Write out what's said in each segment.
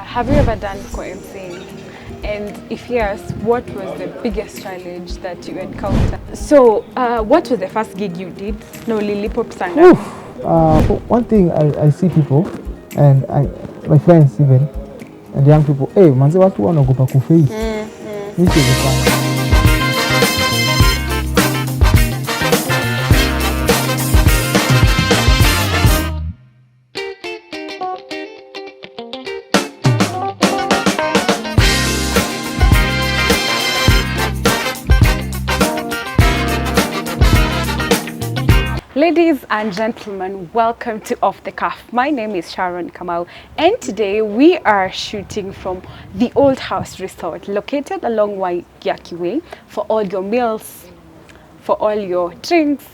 Have you ever done co-emceeing? And if yes, what was the biggest challenge that you encountered? So, what was the first gig you did? No, Lily Pop sang. One thing I see people, and my friends even, and young people, hey, manze watu wanaogopa kuface. Mimi sivyo. Ladies and gentlemen, welcome to Off the Cuff. My name is Sharon Kamau, and today we are shooting from the Old House Resort located along Waiyaki Way for all your meals, for all your drinks,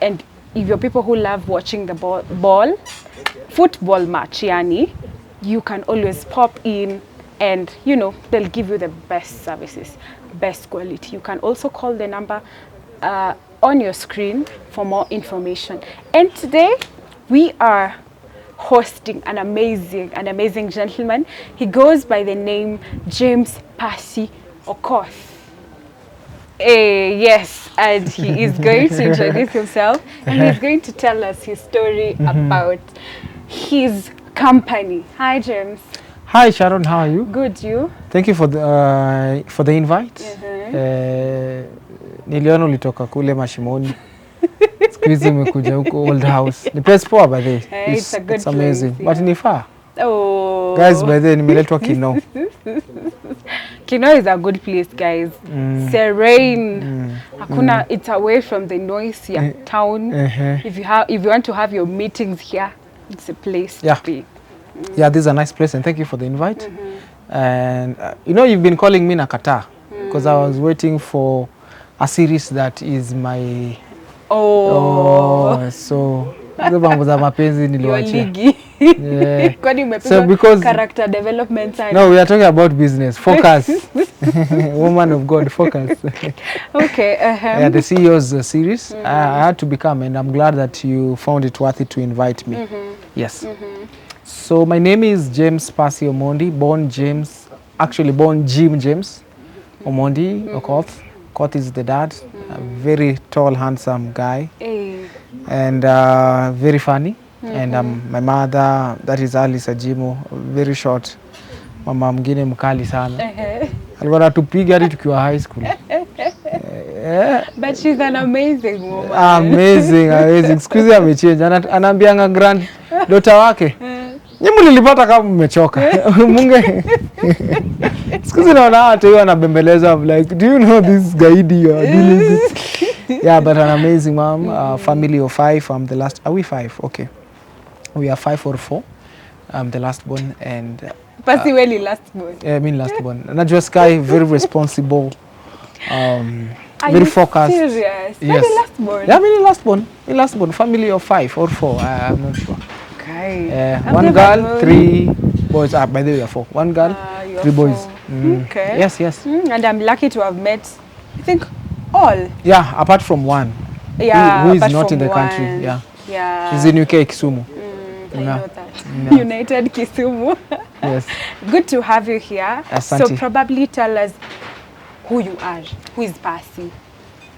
and if you're people who love watching the football match, yani, you can always pop in and, you know, they'll give you the best services, best quality. You can also call the number on your screen for more information. And today we are hosting an amazing gentleman. He goes by the name James Passi, of course. Yes, and he is going to introduce himself and he's going to tell us his story about his company. Hi, James. Hi, Sharon. How are you? Good, you? Thank you for the invite. Niliona ulitoka kule Mashimoni. Siku hizi umekuja huko Old House. Ni place poa by the way. It's a good it's amazing. place, yeah. But ni far. Oh. Guys, by the way, nimeletwa Kino. Kino is a good place, guys. Serene. Hakuna, it's away from the noise ya town. If you want to have your meetings here, it's a place to be. Yeah, this is a nice place, and thank you for the invite. And you know, you've been calling me Nakata because I was waiting for a series that is my so the mambo za mapenzi niliwachia. Yeah. So because character development side. No, we are talking about business. Focus. Woman of God, focus. Okay. Yeah, the CEO's series. I had to become, and I'm glad that you found it worth it to invite me. Yes. So my name is James Passi Omondi, born Jim James Omondi Okoth. Okoth is the dad, a very tall, handsome guy, and very funny. And my mother, that is Alice Ajimo, very short. Mama mwingine mkali sana. Alikuwa anatupiga hadi tukiwa high school. But she's an amazing woman. Amazing. Siku hizi amechange. Anaambianga grand daughter wake, nyinyi mlilipata kama mmechoka. Munge. Siku hizi naona hata yeye anabembeleza. I'm like, do you know this guy you are dealing with? Yeah, but an amazing mom, family of 5. I'm the last. Are we 5? Okay. We are 5 or 4. I'm the last born, and Passi really last born. Yeah, I mean last born. Najua Sky, very responsible, very focused. Serious? Yes. Really last born? Yeah, I mean last born. Family of 5 or 4. I'm not sure. Okay. One girl, 3 boys. By the way, we are 4. One girl, 3 boys. Okay. Yes. And I'm lucky to have met, I think, all. Yeah, apart from one. Yeah, who is not in the country. Yeah. He's in UK, Kisumu. I know that. United Kisumu. Yes. Good to have you here. Asante. So probably tell us who you are. Who is Passi?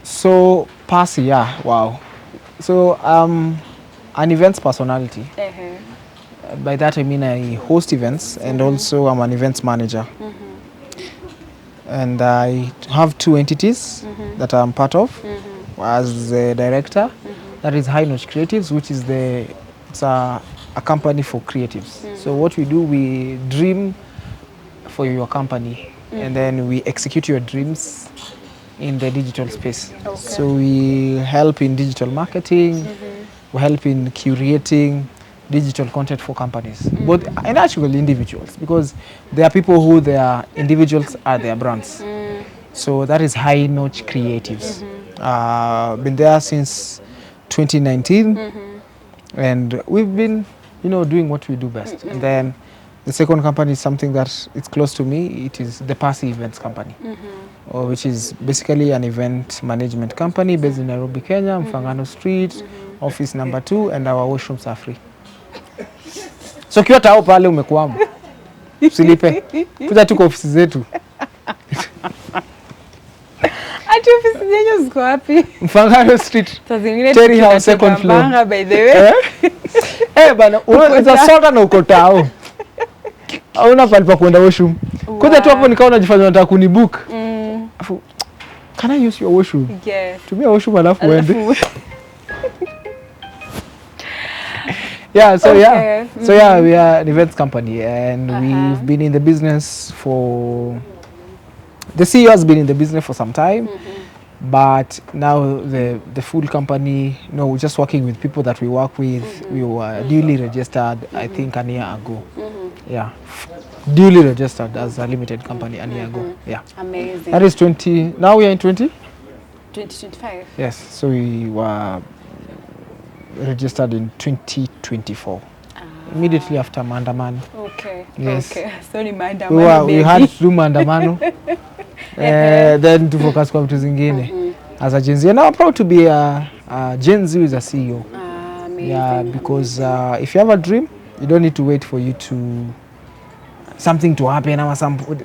So Passi, yeah, wow. So an events personality. By that I mean I host events, and also I'm an events manager. And I have 2 entities that I'm part of as a director. That is High Notch Creatives, which is it's a company for creatives. So what we do, we dream for your company, and then we execute your dreams in the digital space. Okay. So we help in digital marketing, we help in curating digital content for companies, both and actually individuals, because there are people who their individuals are their brands. So that is High Notch Creatives. Been there since 2019, and we've been, you know, doing what we do best. And then the second company is something that it's close to me. It is the Passi Events company, which is basically an event management company based in Nairobi, Kenya, Mfangano Street, office number 2, and our washrooms are free. So kiwa tao pale umekwama. Usilipe. Kuja tu kwa ofisi zetu. Ati ofisi zenyu ziko wapi? Mfangano Street. Terry House second floor. Banga by the way. Bana, unaweza sota na uko tao. Hauna pale pa kwenda washroom. Kuja tu hapo nikaona unajifanya unataka kunibook. Afu, can I use your washroom? Yes. Tumia washroom alafu uende. Yeah, so okay. So yeah, we are an events company and we've been in the business for, the CEO has been in the business for some time, but now the full company, no, we're just working with people that we work with. We were duly registered, I think, a year ago. Yeah, duly registered as a limited company a year ago. Yeah. Amazing. That is 20, now we are in 2025. Yes, so we were registered in 2024, immediately after maandamano. Okay. Yes. Okay. So ni maandamano. We had to do maandamano, then to focus kwa vitu zingine as a Gen Z. And I'm proud to be a Gen Z who is a CEO. Amazing. Yeah, because if you have a dream, you don't need to wait for you to something to happen or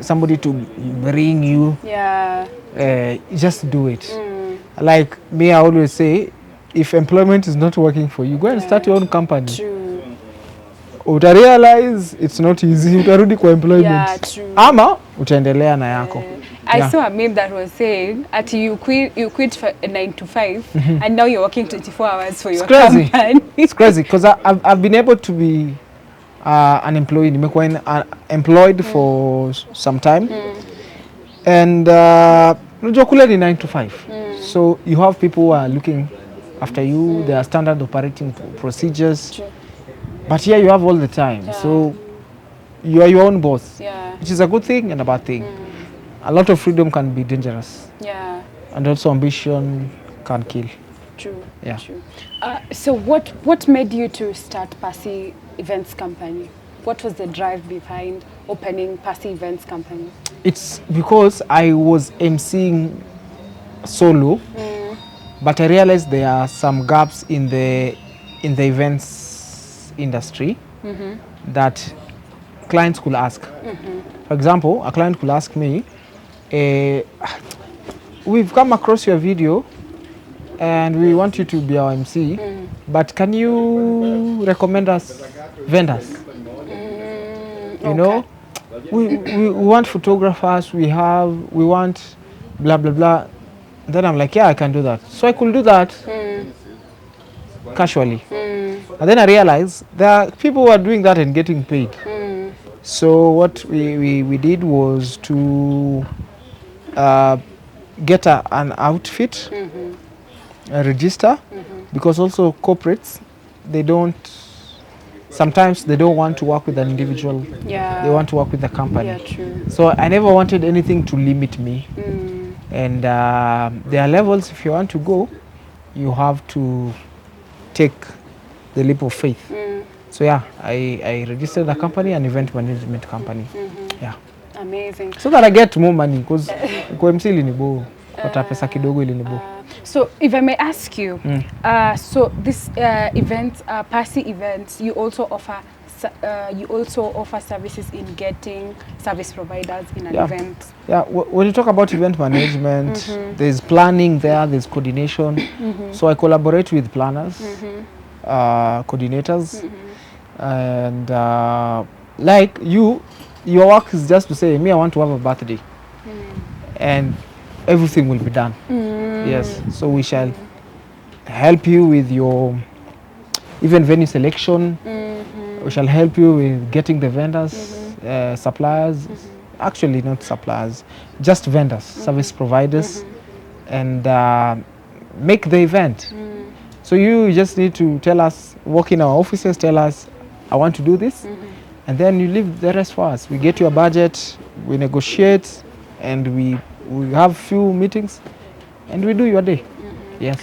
somebody to bring you. Yeah. Just do it. Like me, I always say, if employment is not working for you, go and start your own company. True. Uta realize it's not easy. Utarudi kwa employment. Yeah, true. Ama utaendelea na yako. I saw a meme that was saying that you quit for 9 to 5 and now you're working 24 hours for your company. It's crazy because I've been able to be an employee. Nimekuwa employed for some time. And unajua kule ni 9 to 5. So you have people who are looking after you. There are standard operating procedures. True. But here you have all the time. Yeah. So you are your own boss. Yeah. Which is a good thing and a bad thing. A lot of freedom can be dangerous. Yeah. And also ambition can kill. True. Yeah. True. So what made you to start Passi Events Company? What was the drive behind opening Passi Events Company? It's because I was emceeing solo, but I realized there are some gaps in the events industry that clients could ask. For example, a client could ask me, we've come across your video and we want you to be our MC, but can you recommend us vendors? You know, we want photographers, we want blah blah blah. Then I'm like, yeah, I can do that. So I could do that casually. And then I realized there are people who are doing that and getting paid. So what we did was to get an outfit, a register, because also corporates, sometimes they don't want to work with an individual. Yeah. They want to work with the company. Yeah, true. So I never wanted anything to limit me. And there are levels. If you want to go, you have to take the leap of faith. So yeah, I registered a company, an event management company. Yeah. Amazing. So that I get more money, because kwa MC ilinibo, pata pesa kidogo ilinibo. So if I may ask you, so this event, Passi Events, you also offer services in getting service providers in an event. Yeah, when you talk about event management, there's planning there, there's coordination. So I collaborate with planners, coordinators, and like your work is just to say, me, I want to have a birthday, and everything will be done. Yes, so we shall help you with your even venue selection. We shall help you with getting the vendors, suppliers, actually not suppliers, just vendors, service providers, and make the event. So you just need to tell us, walk in our offices, tell us, I want to do this, and then you leave the rest for us. We get your budget, we negotiate, and we have few meetings, and we do your day. Yes.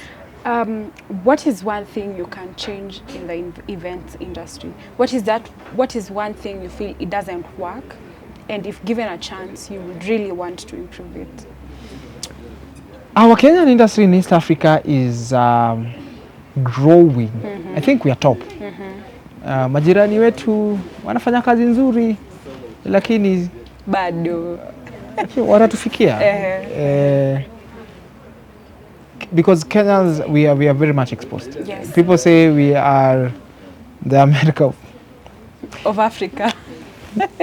What is one thing you can change in the events industry? What is one thing you feel it doesn't work, and if given a chance, you would really want to improve it? Our Kenyan industry in East Africa is growing. I think we are top. Majirani wetu wanafanya kazi nzuri, lakini bado wanatufikia. Because Kenyans, we are very much exposed. Yes. People say we are the America of Africa.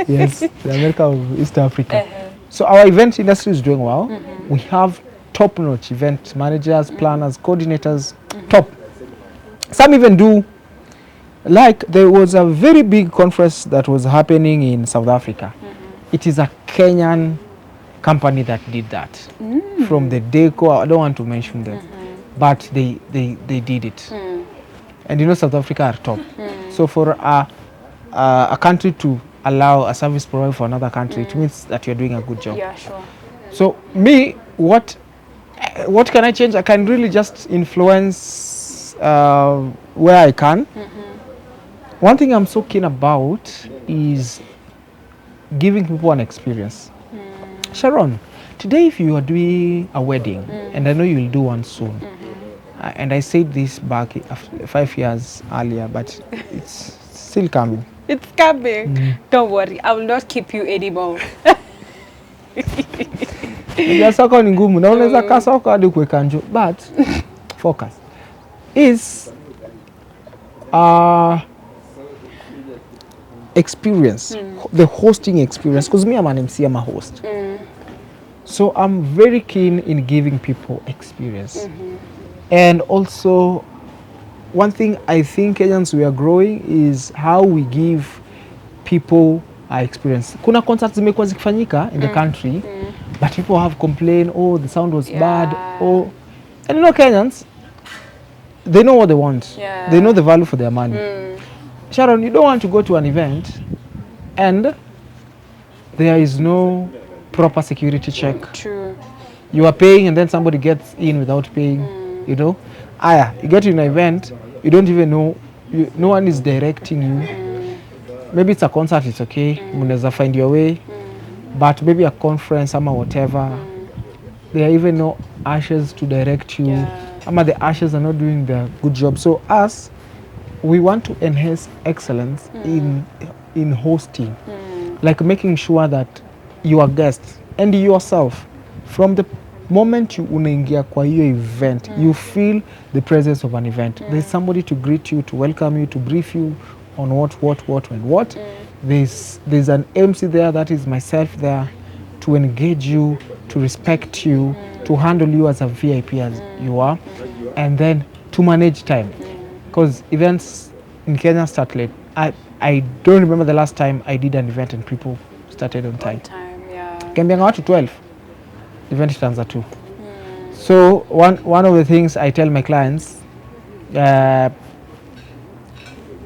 Yes, the America of East Africa. So our event industry is doing well. We have top-notch event managers, planners, coordinators, top. Some even do, like there was a very big conference that was happening in South Africa. It is a Kenyan company that did that. From the deco, I don't want to mention them, but they did it. And you know South Africa are top. So for a country to allow a service provider for another country, it means that you're doing a good job. Yeah, sure. So me, what can I change? I can really just influence where I can. One thing I'm so keen about is giving people an experience. Sharon, today if you are doing a wedding, and I know you'll do one soon, and I said this back 5 years earlier, but it's still coming. It's coming. Don't worry, I will not keep you anymore. Soko ni ngumu na unaweza kaa soko hadi kuweka njo, but focus is experience, the hosting experience, because me I'm an MC, I'm a host. So I'm very keen in giving people experience. And also one thing I think Kenyans we are growing is how we give people experience. Kuna concerts zimekuwa zikifanyika in the country, but people have complained, oh the sound was bad, oh, and you know Kenyans, they know what they want. They know the value for their money. Sharon, you don't want to go to an event and there is no proper security check. True. You are paying and then somebody gets in without paying, you know. You get to an event, you don't even know, no one is directing you. Maybe it's a concert, it's okay, munaweza find your way, but maybe a conference or whatever, there are even no ushers to direct you. The ushers are not doing their good job. So us, we want to enhance excellence in hosting, like making sure that your guests and yourself, from the moment you unaingia kwa hiyo event, you feel the presence of an event. There's somebody to greet you, to welcome you, to brief you on what. There's an MC there, that is myself there, to engage you, to respect you, to handle you as a VIP as you are, and then to manage time. Because events in Kenya start late. I don't remember the last time I did an event and people started on time. Kiambianga watu 12, event itaanza 2. So one of the things I tell my clients,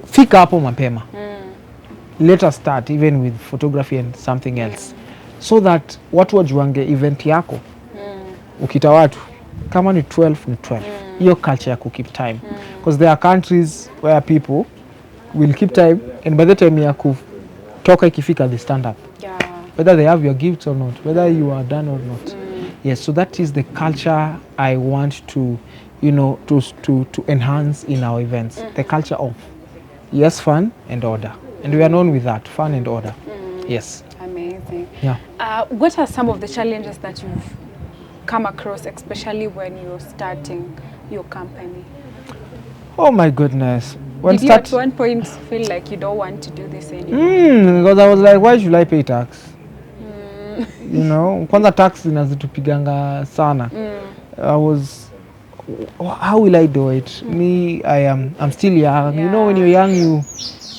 fika hapo mapema. Let us start even with photography and something else, so that watu wajuange event yako. Ukita watu kama ni 12 ni 12. Hiyo culture ya keep time, because there are countries where people will keep time and by the time ya kutoka ikifika they stand up, whether they have your gifts or not, whether you are done or not. Yes, so that is the culture I want to, you know, to enhance in our events. The culture of, yes, fun and order, and we are known with that, fun and order. Yes. Amazing. Yeah. What are some of the challenges that you've come across, especially when you're starting your company? Oh my goodness. Did you at one point feel like you don't want to do this anymore? Because I was like, why should I pay tax? You know, kwanza tax zinazitupiganga sana. I was, how will I do it? Me, I'm still young. You know, when you're young, you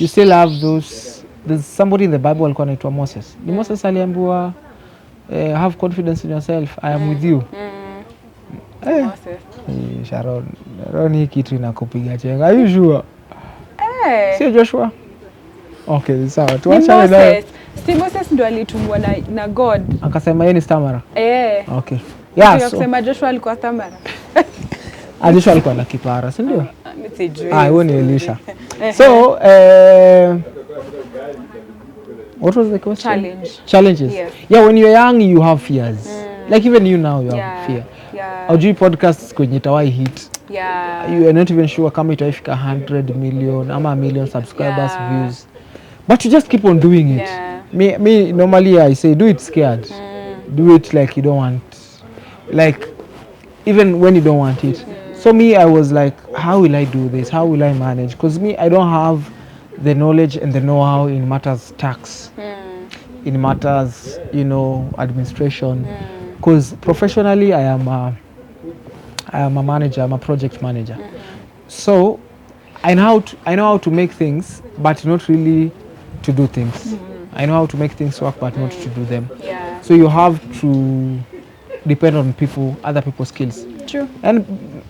still have those. There's somebody in the Bible alikuwa anaitwa Moses. Ni Moses aliambiwa, have confidence in yourself. I am with you. Sharon, hii kitu inakupiga chenga. Are you sure? Sio Joshua? Okay, sawa. Tuachane nayo. Moses ndo alitumwa na God. Akasema yeye ni stamara. Okay. Yeah, so akasema Joshua alikuwa stamara. Joshua alikuwa na kipara, si ndio? Huo ni Elisha. So, what was the question? Challenges. Yeah, when you're young you have fears. Like even you now you have fear. Aujui podcasts kwenye tawai hit. You are not even sure kama itaifika 100 million ama 1 million subscribers, views. But you just keep on doing it. Me normally I say do it scared. Do it like you don't want, like even when you don't want it. So me, I was like, how will I do this? How will I manage? Because me, I don't have the knowledge and the know-how in matters tax, in matters, administration. Because professionally, I am a manager. I'm a project manager. So I know how to make things, but not really to do things. I know how to make things work, but not to do them. Yeah. So you have to depend on other people's skills. True. And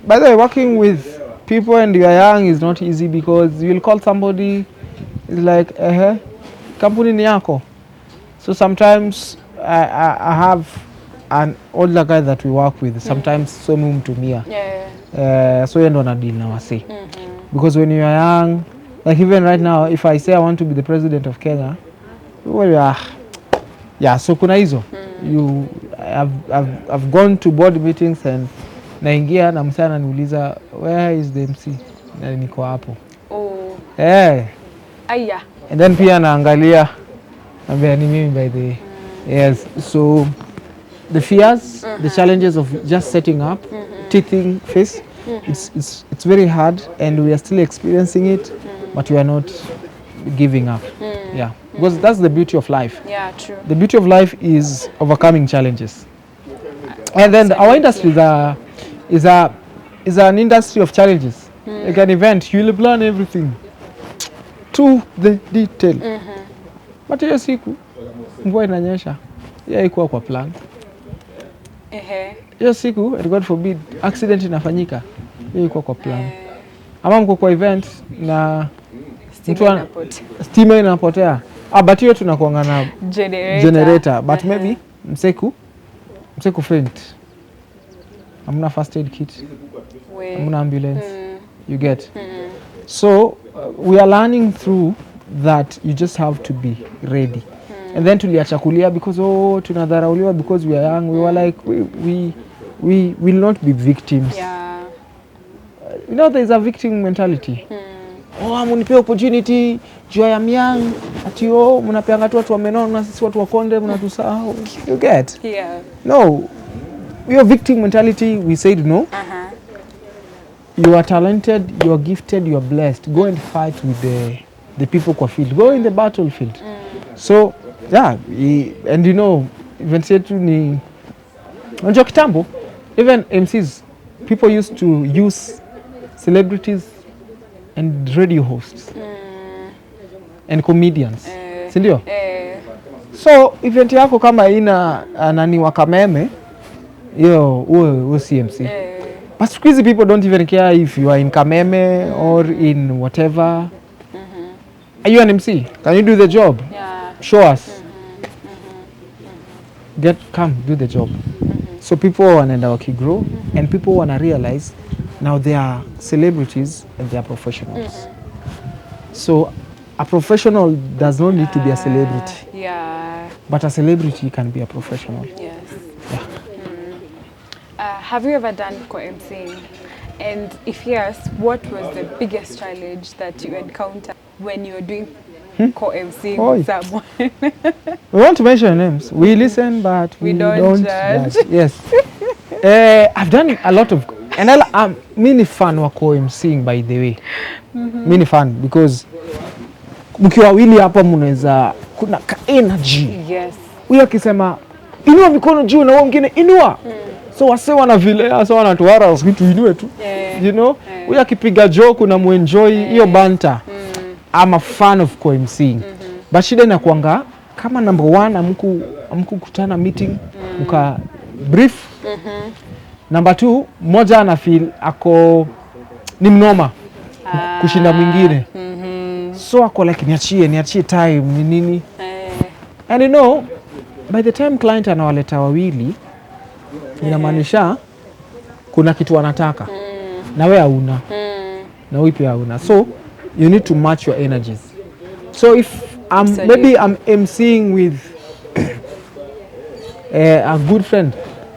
by the way, working with people and you are young is not easy because you'll call somebody, it's like, kampuni ni yako. So sometimes I have an older guy that we work with. Sometimes so mumtumia. Yeah. So you don't deal now, say. Because when you are young, like even right now, if I say I want to be the president of Kenya, well, yeah, so kuna hizo. I've gone to board meetings and naingia na msana ananiuliza where is the MC na niko hapo. Oh. Aya. And then pia naangalia ambia ni mimi by the yes, so the fears, the challenges of just setting up, teething face, it's very hard and we are still experiencing it, but we are not giving up. Yeah, because that's the beauty of life. Yeah, true. The beauty of life is overcoming challenges. And then our industry is an industry of challenges. Like an event, you will plan everything to the detail. But hiyo siku mvua inanyesha, hiyo haikuwa kwa plan. Hiyo siku, and God forbid, accident inafanyika, hiyo haikuwa kwa plan. Ama mko kwa event na stima inapotea. But hiyo tunakuanga na generator. But maybe mseku faint. Hamna first aid kit. Hamna ambulance. You get. So we are learning through that you just have to be ready. And then tuliachakulia because tunadharauliwa because we are young. We were like we will not be victims. Yeah. There's a victim mentality. Munipe opportunity, juu I am young, ati mnapeanga tu watu wamenona, sisi watu wakonde mnatusahau. You get? Yeah. No. Your victim mentality, we said no. You are talented, you are gifted, you are blessed. Go and fight with the people kwa field. Go in the battlefield. So, yeah, and even say tu ni unajua kitambo, even MCs, people used to use celebrities and radio hosts and comedians. Sindio? So, event yako kama ina nani wakameme, uwe CMC. But squeezy people don't even care if you are in Kameme or in whatever. Are you an MC? Can you do the job? Yeah. Show us. Come, do the job. So people wanaenda wakigrow and people wanna realize now they are celebrities and they are professionals. So a professional does not need to be a celebrity. Yeah. But a celebrity can be a professional. Yes. Yeah. Have you ever done co-MCing? And if yes, what was the biggest challenge that you encountered when you were doing co-MCing with someone? We want to mention names. We listen, but we don't judge. Yes. I've done a lot of, and I'm mini fan wa co-MCing by the way. Mini fan because mkiwa wawili hapa mnaweza kuna ka energy. Yes. Huyo akisema inua mikono juu na wao mwingine inua. So wase wana vile hasa wanatuara usikitu inue tu. Huyo akipiga joke na muenjoy hiyo banter. I'm a fan of co-MCing. But shida inakuanga kama number one amku kutana meeting uka brief. Number two, mmoja ana feel ako ni mnoma kushinda mwingine. So ako like niachie time ni nini. And by the time client anawaleta wawili inamaanisha kuna kitu wanataka na wewe hauna na wewe pia hauna, so you need to match your energies. So if maybe I'm MCing with a good friend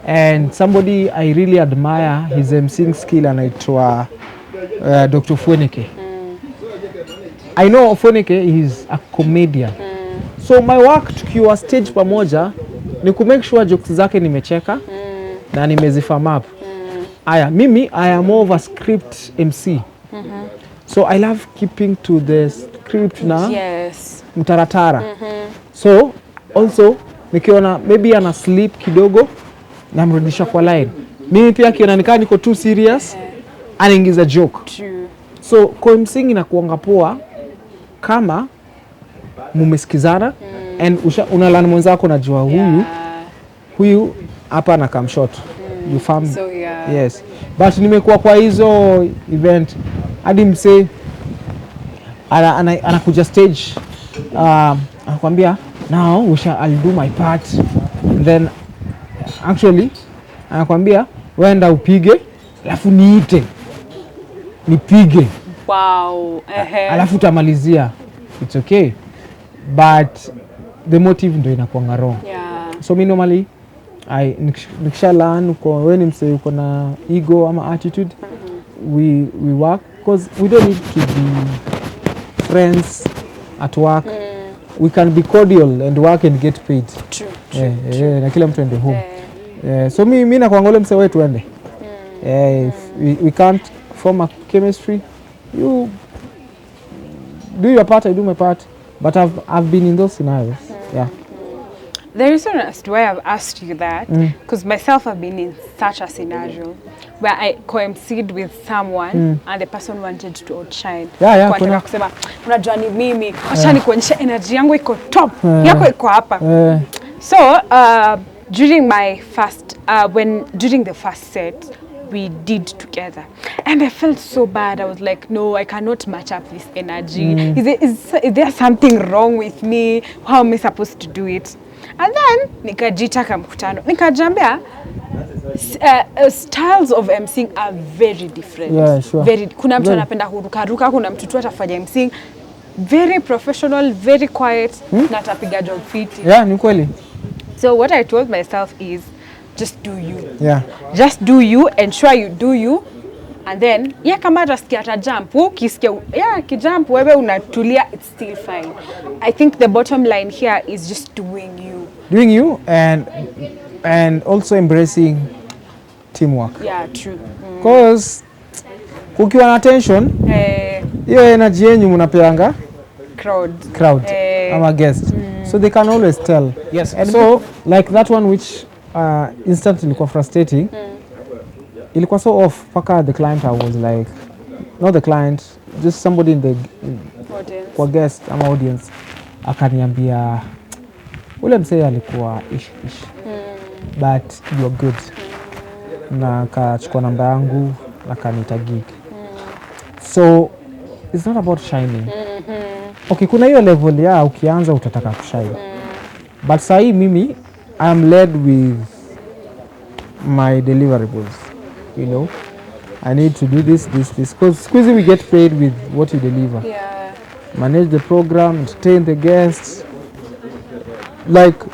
and somebody I really admire his MCing skill anaitwa Dr. Fweneke. I know Fweneke is a comedian. So my work tukiwa stage pamoja ni ku make sure jokes zake nimecheka na nimezifirm up. Aya, mimi I am more of a script MC. So I love keeping to the script na mtaratara. So also nikiona maybe ana sleep kidogo namrudisha kwa line. Mimi pia kiona nikaa niko too serious anaingiza joke. True. So co-MCing inakuanga poa kama mumesikizana and unalana mwenzako najua huyu hapa na come short. You farm. So, yes. But nimekuwa kwa hizo event hadi msee anakuja stage anakuambia now I'll do my part and then actually anakuambia wenda upige alafu niite nipige. Wow. Alafu utamalizia. It's okay. But the motive ndo inakuanga wrong. So me normally nikisha learn uko wewe ni msee uko na ego ama attitude, we work because we don't need to be friends at work. We can be cordial and work and get paid. True. Na kila mtu ende home. So mimi nakuanga ule msee wetu ende. If we can't form a chemistry, you do your part, I do my part. But I've been in those scenarios. The reason as to why I've asked you that, because myself I've been in such a scenario where I co-MC'd with someone and the person wanted to outshine. Kwa kusema unajua ni mimi, acha nikuonyeshe energy yangu iko top, yako iko hapa. So during the first set we did together and I felt so bad. I was like, no, I cannot match up this energy. Is there something wrong with me? How am I supposed to do it? And then nikajitaka mkutano nikajambia styles of MCing are very different. Sure. Kuna mtu anapenda kurukaruka, kuna mtu tu atafanya MCing very professional, very quiet na atapiga job fiti. Ni kweli. So what I told myself is just do you. Just do you, ensure you do you, and then kama atasikia ata jump, ukisikia kijump wewe unatulia, it's still fine. I think the bottom line here is just doing you. Doing you and also embracing teamwork. True. Because ukiwa na tension hiyo energy yenyu mnapeanga crowd ama guest. So they can always tell. Yes. And so like that one which instantly ilikuwa frustrating. Ilikuwa so off paka the client I was like, not the client, just somebody in the audience. Kwa guest ama audience akaniambia ule msee alikuwa ish. But you are good. Na kachukua namba yangu na kanita gig. So it's not about shining. Okay, kuna hiyo level ukianza utataka kushine. But sahi mimi I am led with my deliverables. You know, I need to do this. Because squeezy we get paid with what you deliver. Manage the program, entertain the guests. Like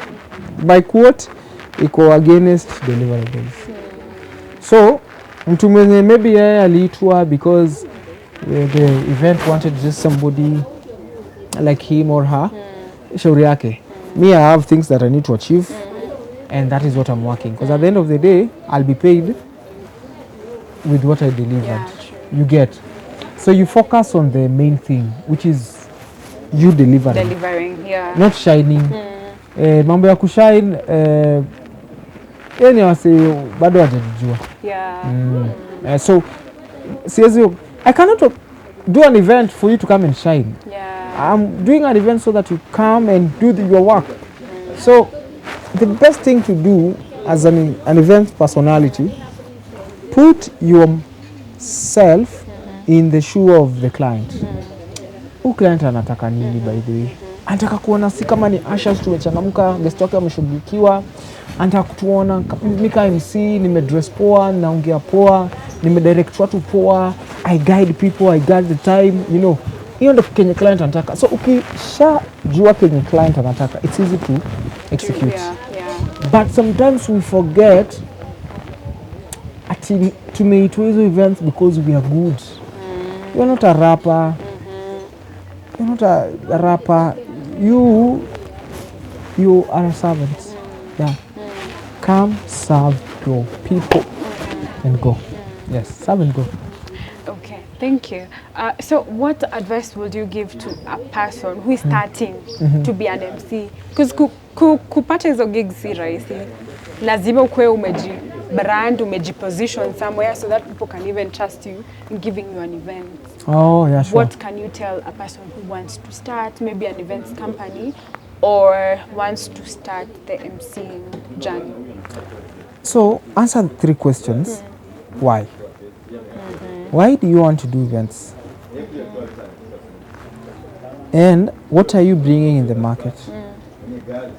my quote, iko against deliverables. So mtu mwenye maybe aliitwa because the event wanted just somebody like him or her. Shauri yake. Me, I have things that I need to achieve, and that is what I'm working. Because at the end of the day, I'll be paid with what I delivered. You get. So you focus on the main thing, which is you delivering. Not shining. Mambo ya kushine wasi bado hajajijua. So I cannot do an event for you to come and shine. I'm doing an event so that you come and do your work. So the best thing to do as an event personality, put yourself in the shoe of the client. Who client anataka nini by the way? Anataka kuona si kama ni ushers tumechangamka, guest wake ameshughulikiwa. Anataka kutuona mika MC, nimedress poa, naongea poa, nimedirect watu poa, I guide people, I guide the time, you know. Hiyo ndo kenye client anataka. So ukishajua kenye client anataka, it's easy to execute. But sometimes we forget ati tumeitwa hizo events because we are good. You're not a rapper. You're not a rapper. You you are a servant. Yeah. Come, serve your people, and go. Yes, serve and go. Okay, thank you. So what advice would you give to a person who is starting to be an MC? Because kupata hizo gigs si rahisi. Lazima ukwe brand, umejiposition somewhere so that people can even trust you in giving you an event. Oh, yeah, sure. What can you tell a person who wants to start maybe an events company or wants to start the MCing journey? So, answer the 3 questions. Why? Why do you want to do events? And what are you bringing in the market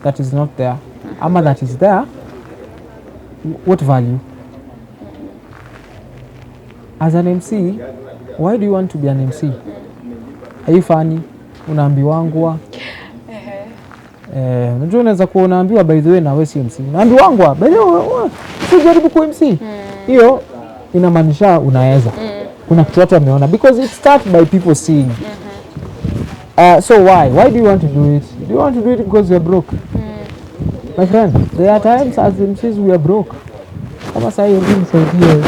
that is not there? Ama that is there, what value? As an MC, why do you want to be an MC? Are you funny? Unaambiwangwa? Unajua unaweza kuwa unaambiwa by the way na wewe si MC. Unaambiwangwa, by the way, si jaribu ku MC. Hiyo inamaanisha unaweza. Kuna kitu watu wameona because it starts by people seeing. So why do you want to do it? Do you want to do it because you're broke? My friend, there are times as MCs we are broke. Kama sasa hivi nisaidie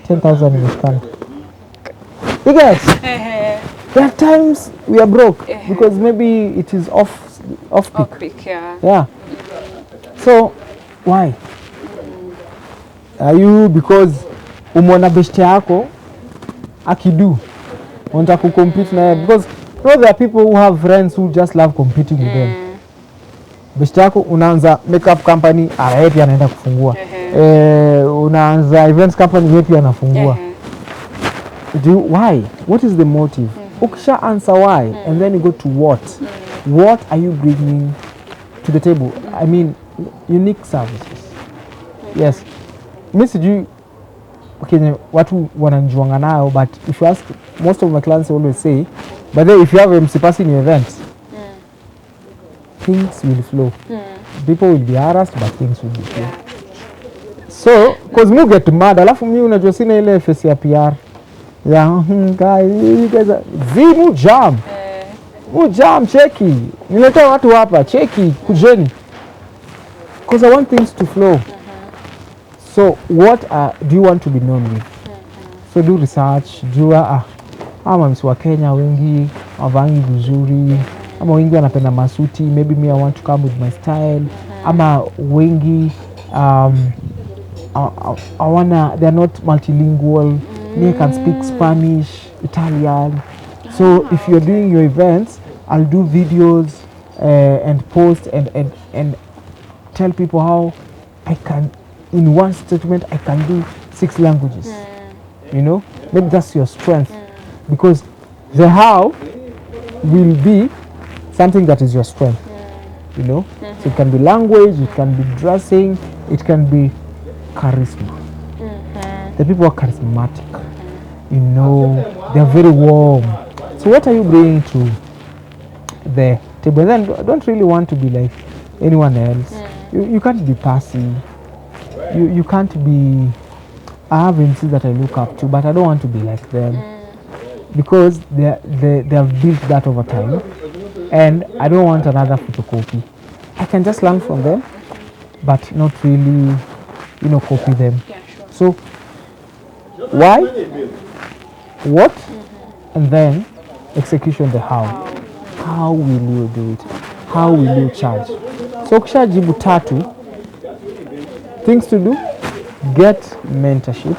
10,000 imeshikana. You guys, there are times we are broke because maybe it is off peak. Off peak, yeah. Yeah. So why? Are you because umeona best yako akidu unataka kucompete na because there are people who have friends who just love competing with them. Best yako unaanza makeup company, yeye anaenda kufungua. Unaanza events company, yeye anafungua. Why? What is the motive? Ukisha answer why and then you go to what. What are you bringing to the table? I mean, unique services. Yes. Mimi sijui watu wananjuanga nayo, but if you ask most of my clients always say, but then if you have MC Passi in your event, things will flow. People will be harassed, but things will be flow. So, because me get mad, alafu mimi unajua sina ile face ya PR. Yeah, guys, you guys are zimu jam. Jam, cheki. Nileta watu hapa, cheki, kujeni. Because I want things to flow. So, what do you want to be known with? So, do research. Jua, ama msi wa Kenya wengi, wavangi vizuri. Ama wengi wanapenda masuti. Maybe me I want to come with my style. Ama wengi, they're not multilingual. Me can speak Spanish, Italian. So, if you're doing your events, I'll do videos and post and tell people how I can, in one statement, I can do 6 languages. You know, maybe that's your strength. Because the how will be something that is your strength. You know, so it can be language, it can be dressing, it can be charisma. The people are charismatic. You know, they're very warm. So what are you bringing to the table? And then I don't really want to be like anyone else. You can't be Passi. You can't be. I have MCs that I look up to, but I don't want to be like them because they have built that over time, and I don't want another photocopy. I can just learn from them, but not really, copy them. Yeah, sure. So why, what, and then execution, the how. How will you do it? How will you charge? So ukishajibu tatu, things to do, get mentorship.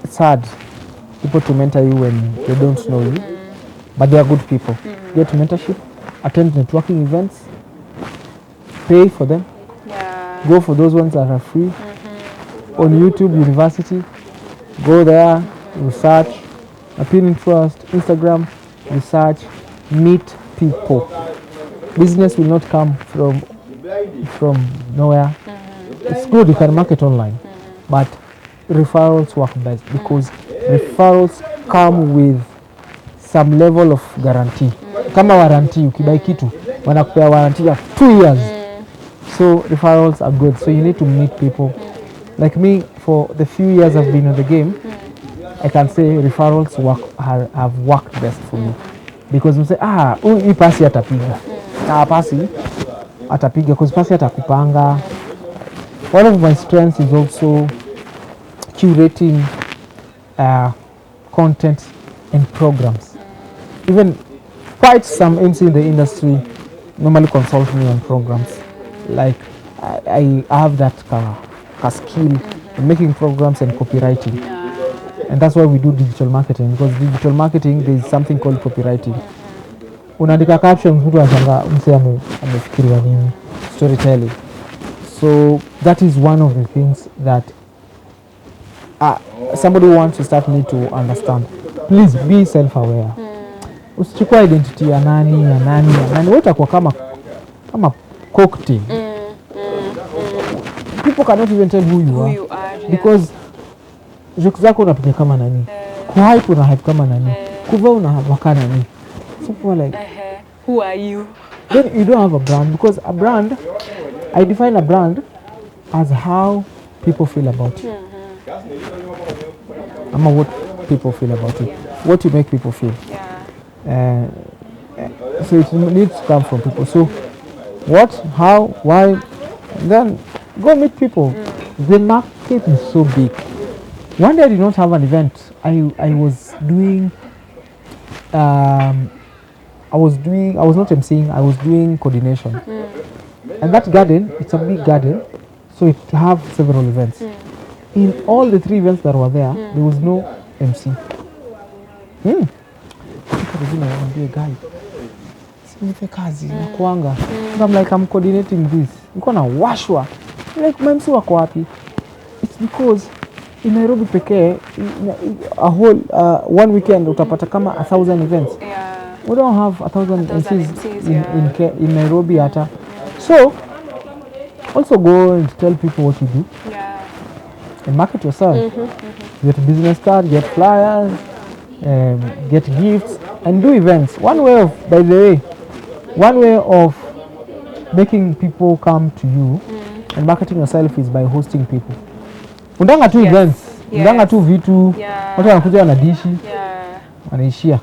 It's hard people to mentor you when they don't know you, but they are good people. Get mentorship, attend networking events, pay for them. Yeah. Go for those ones that are free. On YouTube University, go there, research, Pinterest, Instagram, research, meet people. Business will not come from nowhere. It's good you can market online, but referrals work best because referrals come with some level of guarantee. Kama warranty, ukibai kitu, wanakupea warranty of 2 years. So referrals are good. So you need to meet people. Like me, for the few years I've been in the game, I can say referrals have worked best for me. because we say hii Passi atapiga. Passi atapiga because Passi atakupanga. One of my strengths is also curating content and programs. Even quite some MC in the industry normally consult me on programs. Like I have that skill in making programs and copywriting. And that's why we do digital marketing, because digital marketing there is something called copywriting. Unaandika captions, mtu anashangaa mse amefikiria nini, storytelling. So that is one of the things that somebody who wants to start need to understand. Please be self-aware. Usichukua identity ya nani. Wewe utakuwa kama cocktail. People cannot even tell who you are because jokes zako unapiga kama nani, kuhype una hype kama nani, kuvaa unavaa nani. So people are like, who are you? Then you don't have a brand, because a brand, I define a brand as how people feel about you. What people feel about you, what you make people feel. So it needs to come from people. So what, how, why, then go meet people. The market is so big. One day I did not have an event. I was doing I was not emceeing, I was doing coordination. And that garden, it's a big garden, so it have several events. In all the 3 events that were there, there was no MC. And I'm like, I'm coordinating this. Niko na washwa. Like, MC wako wapi? It's because in Nairobi pekee, a whole 1 weekend utapata kama 1,000 events. We don't have 1,000 MCs in Nairobi hata. So also go and tell people what you do. And market yourself. Get a business card, get flyers, get gifts, and do events. One way of making people come to you and marketing yourself is by hosting people. Undanga tu events, undanga tu vitu, watu wanakuja wanadishi, wanaishia.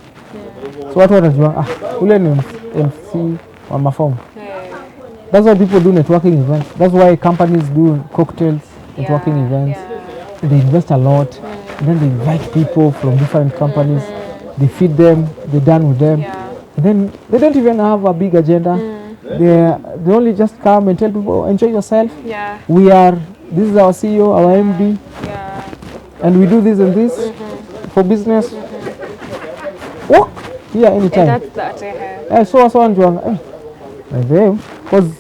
So watu wanajua, ule ni MC wa mafomu. That's why people do networking events. That's why companies do cocktails, networking events. They invest a lot. And then they invite people from different companies. They feed them. They're done with them. And then they don't even have a big agenda. They only just come and tell people, enjoy yourself. This is our CEO, our MD. And we do this and this for business. Walk here anytime. That's that. So I'm doing because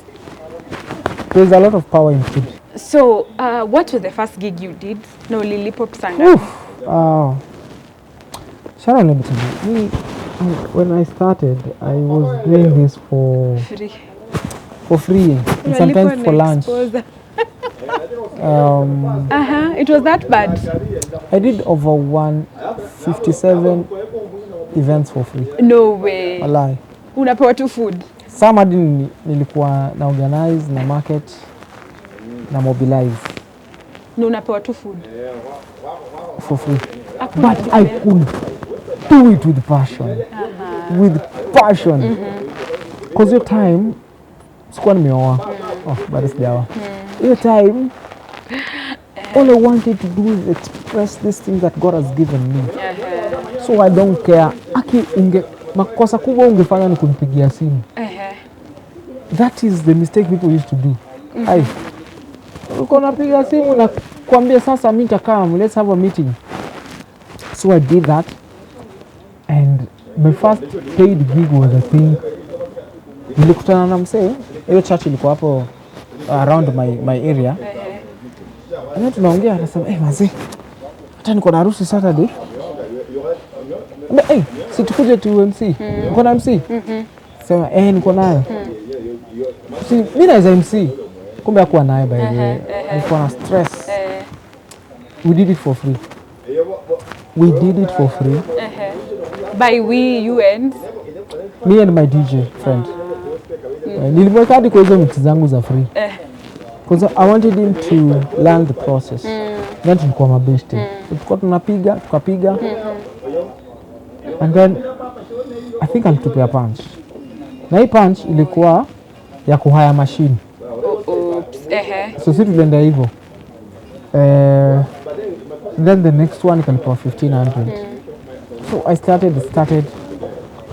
there's a lot of power in food. So, what was the first gig you did? No, Lillipop Sanga. Sharon, let me tell you. When I started, I was doing this for free and sometimes for lunch. It was that bad. I did over 157 events for free. No way. A lie. Unapewa tu food. Some hadi nilikuwa na organize na market na mobilize. No, unapewa tu food. For free. But I could do it with passion. With passion. Because your time, sikuwa nimeoa. Bado sijaoa. Your time, all I wanted to do is express this thing that God has given me. So I don't care. Makosa kubwa ungefanya ni kunipigia simu. That is the mistake people used to do. Uko napiga simu na kuambia sasa mimi nitakaa, let's have a meeting. So I did that, and my first paid gig was, I think, nilikutana na msee, hiyo church ilikuwa hapo around my area. And then tunaongea, anasema, mazee, hata niko na harusi Saturday. Si tukuje tu MC. Uko na MC? Sema, niko nayo. Si mimi naweza MC. Kumbe hakuwa naye by the way. Alikuwa na stress. We did it for free. We did it for free. By we, you and? Me and my DJ friend. Nilimweka hadi kwa hizo mix zangu za free. Because I wanted him to learn the process. Then tulikuwa mabeshte. Tulikuwa tunapiga, tukapiga. And then I think alitupea punch, na hii punch ilikuwa ya kuhaya machine. Oops. So si tulienda hivyo. Then the next one ikalipewa 1500. So I started.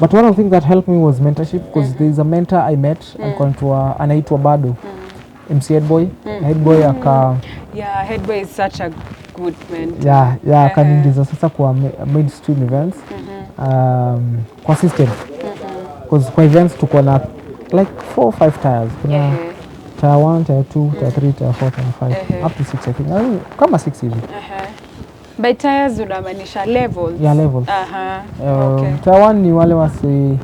But one of the things that helped me was mentorship, because there is a mentor I met anaitwa bado MC Headboy. Headboy Yeah, Headboy is such a good mentor. Akaniingiza sasa kwa mainstream events, kwa system, because kwa events tuko na like 4 or 5 tiers. Kuna tier 1, tier 2, tier 3, tier 4, tier 5, up to 6 I think. Kama 6 hivi. By tiers unamaanisha levels? Yeah, levels. Okay. Tier 1 ni wale wasi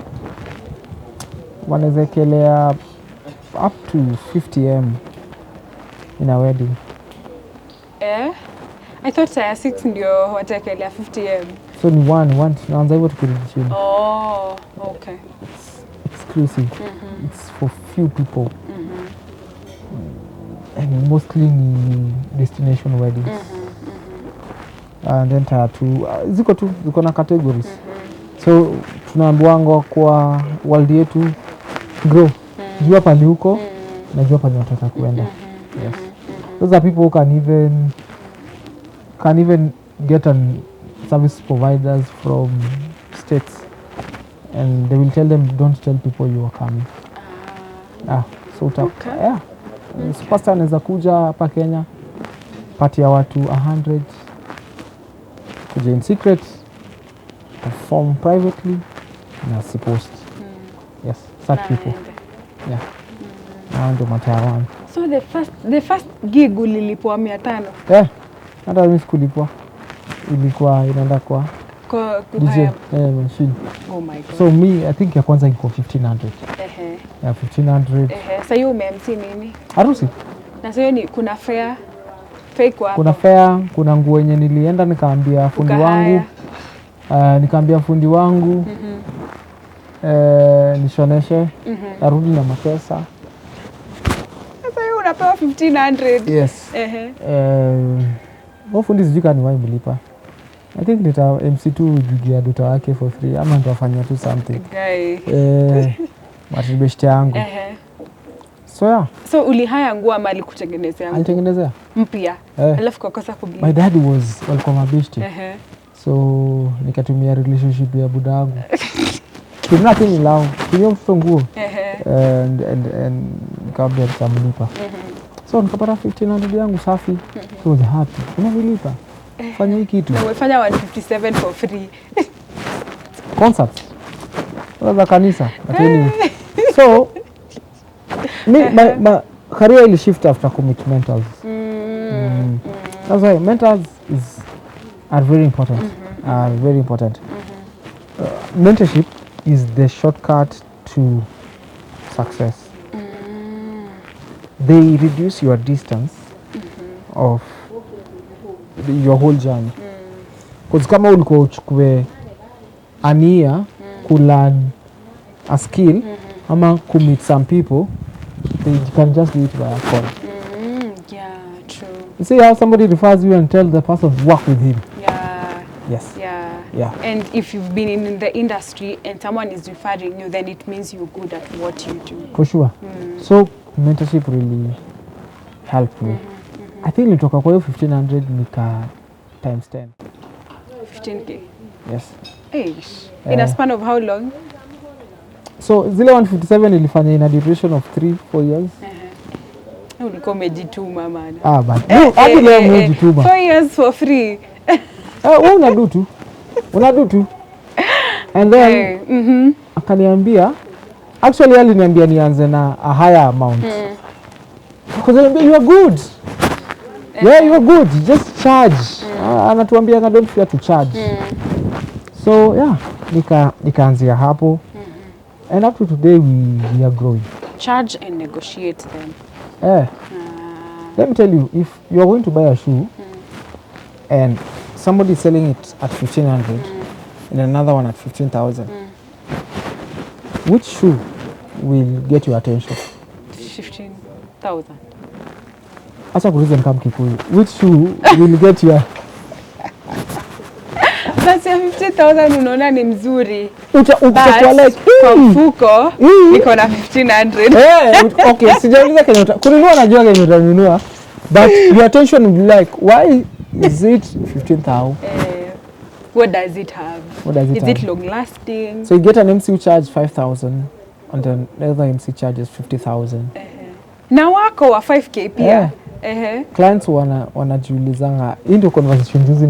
wanawekelea up to 50M in a wedding. I thought tier 6 ndio watakelea 50M. So ni one tunaanza hivyo tukirudi chini. Oh, okay. It's exclusive. It's for few people. And mostly ni destination weddings. And then tier 2 ziko na categories. So tunaambiwanga kwa world yetu grow. Jua pali huko na jua pali unataka kuenda. Yes. Those are people who can even get service providers from states, and they will tell them, don't tell people you are coming. Superstar anaweza kuja hapa Kenya, pati ya watu 100, kuja in secret, perform privately, na supposed. Yes, such people. Yeah. Ndio matawa. So the first gig ulilipwa 500? Hata mimi sikulipwa. Ilikuwa inaenda kwa DJ machine. Oh my God. So me, I think ya kwanza ilikuwa 1500. Yeah, 1500. Sasa hiyo ume-MC nini? Harusi. Na sasa ni kuna fare kwa hapo. Kuna fare, kuna nguo yenye nilienda nikaambia fundi wangu. Nikaambia fundi wangu. Nishoneshe. Arudi na mapesa. Sasa hiyo unapewa 1500. Yes. Fundi sijui kama niwahi mlipa. I think nita MC2 jugia duta wake for free, ama nitafanya tu something. Matibeshte yangu. So yeah. So ulihaya nguo ama alikutengenezea nguo? Alitengenezea Mpya. Alafu kakosa kublipa. My dad walikuwa mabeshte. So nikatumia relationship ya buda wangu. Kuna nothing in love. Tumia mtoto nguo. And nikamwambia nitamlipa. So nikapata 1500 yangu safi. So was happy. Unanilipa? Fanya hii kitu. Na umefanya 157 for free. Concerts. Wala kanisa. So my career will shift after commit mentors. That's why mentors are very important. Very important. Mentorship is the shortcut to success. They reduce your distance of your whole journey. Because kama ulikuwa uchukue an year kulearn a skill ama meet some people, they can just do it by a call. Yeah, true. You see how somebody refers you and tell the person work with him. Yeah. Yes. Yeah. And if you've been in the industry and someone is referring you, then it means you're good at what you do. For sure. So mentorship really helped me. I think nilitoka kwa hiyo 1500 nika times 10. 15k. Yes. In a span of how long? So zile 157 ilifanya in a duration of 3-4 years. Ulikuwa umejituma man. But hadi leo umejituma. 4 years for free. Wewe unadu tu. And then akaniambia, actually aliniambia nianze na a higher amount. Because aliniambia you are good. Yeah, you are good. Just charge. Anatuambia don't fear to charge. So yeah, nikaanzia hapo. And up to today we are growing. Charge and negotiate them. Let me tell you, if you are going to buy a shoe and somebody is selling it at 1500 and another one at 15,000, which shoe will get your attention? 15,000. Acha kuuliza kama Kikuyu. Which shoe will get your That's ya 50,000 unaona ni mzuri. Utakuwa like kwa mfuko niko na 1,500. Okay, sijauliza Kenya kununua, najua Kenya utanunua, but your attention will be like, why is it 15,000? What does it have? Is it long lasting? So you get an MC who charge 5,000 and then the other MC charges 50,000. Na wako wa 5k pia. Clients wanajiulizanga, hii ndio conversation juzi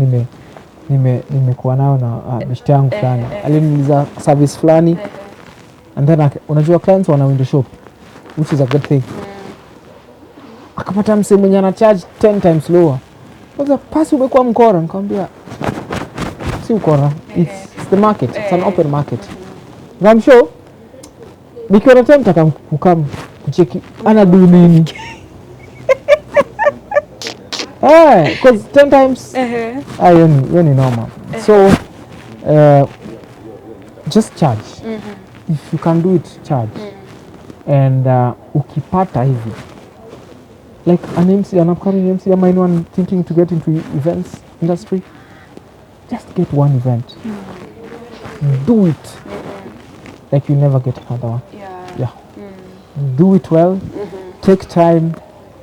nimekuwa nayo na beshte yangu fulani. Aliniuliza service fulani and then unajua clients wana window shop, which is a good thing. Akapata msee mwenye ana charge 10 times lower. Kwanza Passi umekuwa mkora, nikamwambia si ukora, it's the market, it's an open market. I'm sure nikiwa na time nitakam kucheki anadu nini. Because 10 times hiyo ni normal. So just charge. If you can do it, charge. And ukipata hivi like an MC, an upcoming MC, am anyone thinking to get into events industry, just get one event. Do it like you never get another one. Do it well. Take time,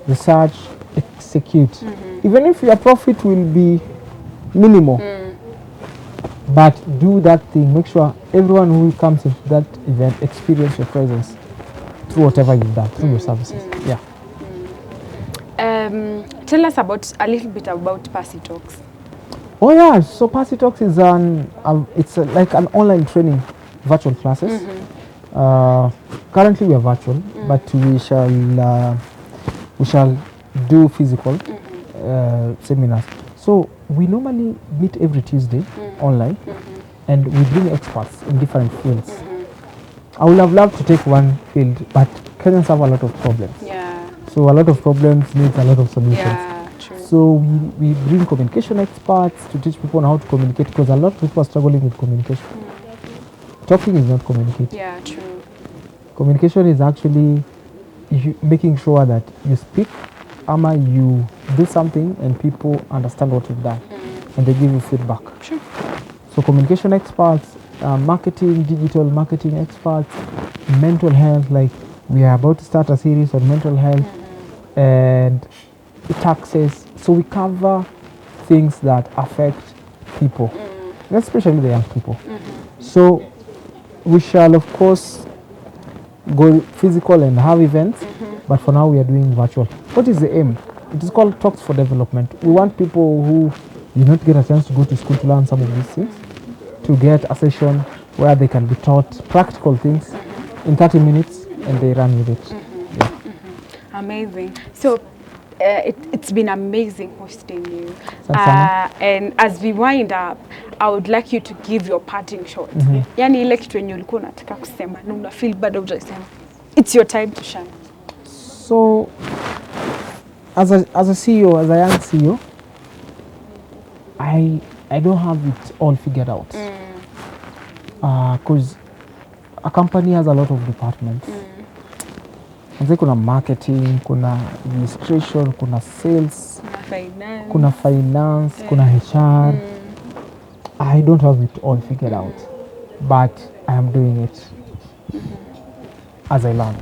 research, execute. Even if your profit will be minimal, but do that thing. Make sure everyone who comes into that event experience your presence through whatever you've done, through your services. Tell us about a little bit about Passi Talks. Oh yeah, so Passi Talks is like an online training, virtual classes. Currently we are virtual, but we shall do physical seminars. So we normally meet every Tuesday online, and we bring experts in different fields. I would have loved to take one field, but Kenyans have a lot of problems. So a lot of problems needs a lot of solutions. True. So we bring communication experts to teach people how to communicate, because a lot of people are struggling with communication. Talking is not communicating. True. Communication is actually making sure that you speak, you do something and people understand what you've done and they give you feedback. Sure. So communication experts, marketing, digital marketing experts, mental health, like we are about to start a series on mental health and taxes. So we cover things that affect people, especially the young people. So we shall of course go physical and have events, but for now we are doing virtual. What is the aim? It is called Talks for Development. We want people who did not get a chance to go to school to learn some of these things to get a session where they can be taught practical things in 30 minutes and they run with it. Amazing. So it's been amazing hosting you. Sana. And as we wind up, I would like you to give your parting shot. Yani ile kitu yenye ulikuwa unataka kusema na una feel bado hujasema. It's your time to shine. So as a CEO, as a young CEO, I don't have it all figured out. Because a company has a lot of departments. Kuna marketing, kuna administration, kuna sales, kuna finance, kuna HR. I don't have it all figured out, but I am doing it as I learn.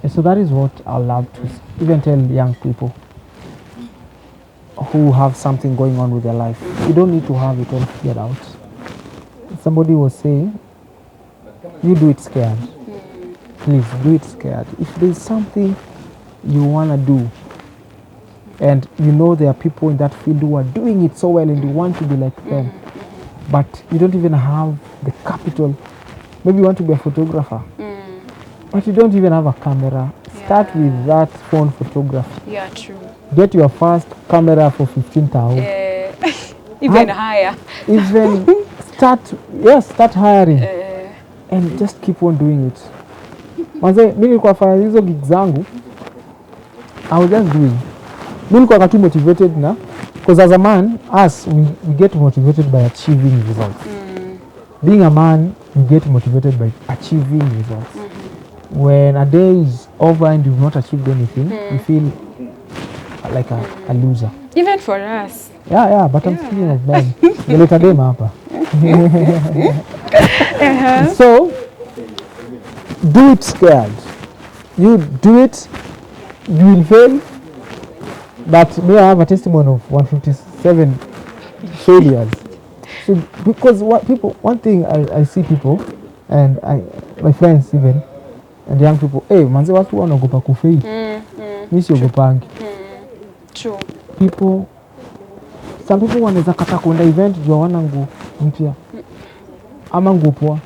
And so that is what I love to even tell young people who have something going on with their life. You don't need to have it all figured out. Somebody was saying, you do it scared. Please do it scared. If there's something you want to do and you know there are people in that field who are doing it so well and you want to be like them, but you don't even have the capital. Maybe you want to be a photographer, but you don't even have a camera. Start with that phone photography. True. Get your first camera for 15,000. Even higher. Even start hiring and just keep on doing it. Mwanzo mimi nilikuwa fanya hizo gig zangu, I was just doing. Mimi nilikuwa too motivated na, because as a man, we get motivated by achieving results. Being a man, you get motivated by achieving results. When a day is over and you've not achieved anything, you feel like a loser. Even for us. Yeah, but I'm speaking of men. Nileta dem hapa. So, do it scared. You do it, you will fail. But me, I have a testimony of 157 failures. So, because one thing I see people, and my friends even, and young people, manze watu wanaogopa kufail. Mimi siogopangi. True. Some people wanaweza kata kuenda event juu hawana nguo mpya ama nguo poa.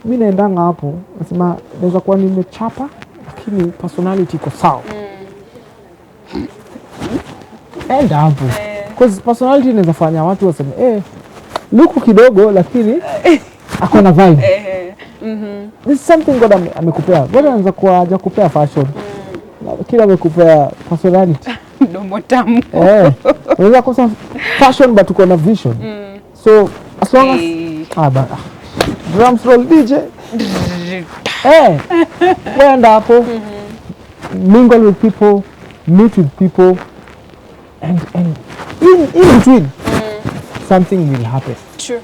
Mimi naendanga hapo, nasema naweza kuwa nimechapa lakini personality iko sawa. Enda hapo. Because personality inaweza fanya watu waseme luku kidogo lakini ako na vibe. This is something God amekupea. God anaweza kuwa hajakupea fashion. Kila amekupea personality. Domo tamu. Unaweza kosa fashion but uko na vision. So as long as drums roll DJ. Enda hapo. Mingle with people, meet with people, and in between something will happen. True.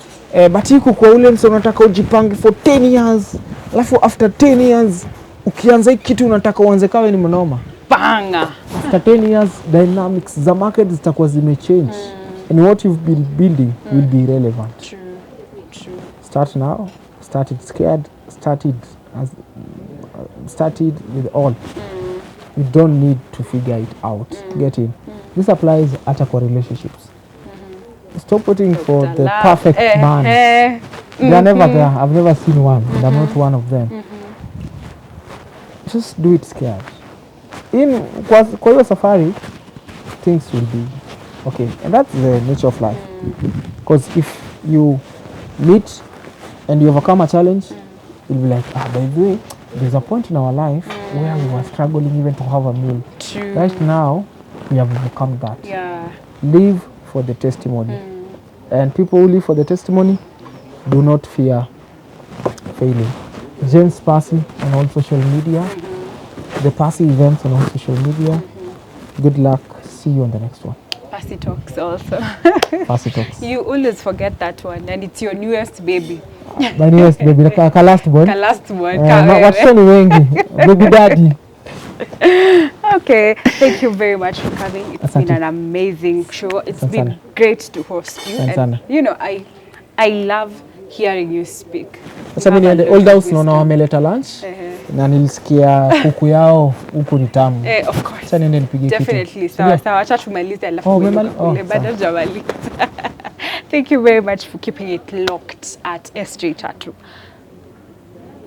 But iko kwa ule mse unataka ujipange for 10 years, alafu after 10 years ukianza hiki kitu unataka uanze kawe ni mnoma. Banga. After 10 years dynamics za market zitakuwa zimechange and what you've been building will be irrelevant. True. Start now, started scared, started with all. You don't need to figure it out. Get in. This applies hata kwa relationships. Stop waiting for the perfect man. They are never there. I've never seen one. And I'm not one of them. Just do it scared. Kwa hiyo safari, things will be okay. And that's the nature of life. Because if you meet and you overcome a challenge, you'll be like, by the way, there's a point in our life where we were struggling even to have a meal. True. Right now, we have overcome that. Yeah. Live for the testimony. And people who live for the testimony do not fear failing. James Passi on all social media. The Passi Events on all social media. Good luck. See you on the next one. Passi Talks also. Passi Talks. You always forget that one, and it's your newest baby. My newest baby, ka last born. Ka last born. Watoto ni wengi. Baby daddy. Okay, thank you very much for coming. It's been an amazing show. It's been great to host you. And you know, I love hearing you speak. Sasa mimi niende old house naona wameleta lunch. Na nilisikia kuku yao huku ni tamu. Of course. Sasa niende nipige kitu. Definitely. Sawa, acha tumalize alafu bado jamaliza. Thank you very much for keeping it locked at SJ Chatroom.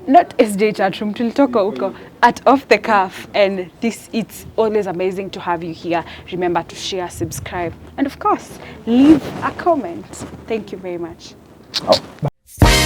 Not SJ Chatroom, tulitoka huko at Off the Cuff, and it's always amazing to have you here. Remember to share, subscribe, and of course, leave a comment. Thank you very much. Bye.